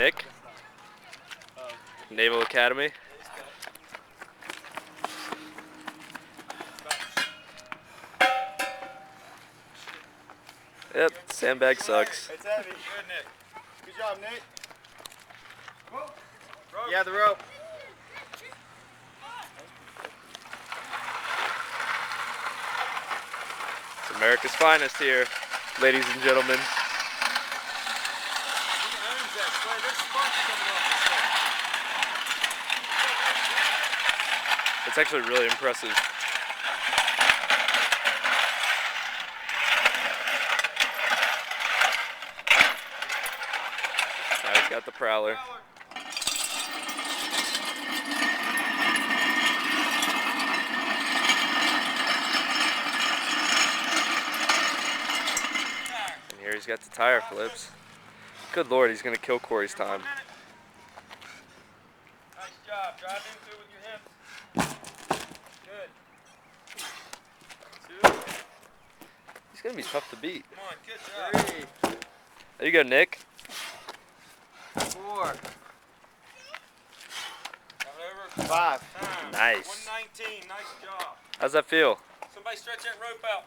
Nick, Naval Academy. Yep, sandbag sucks. It's heavy. Good, Nick. Good job, Nick. Rope. Yeah, the rope. It's America's finest here, ladies and gentlemen. It's actually really impressive. Now he's got the prowler. And here he's got the tire flips. Good Lord, he's going to kill Corey's time. Nice job. Drive into it with your hips. Good. 2. He's going to be tough to beat. Come on, good job. 3. There you go, Nick. 4. 5. Nice. 119. Nice job. How's that feel? Somebody stretch that rope out.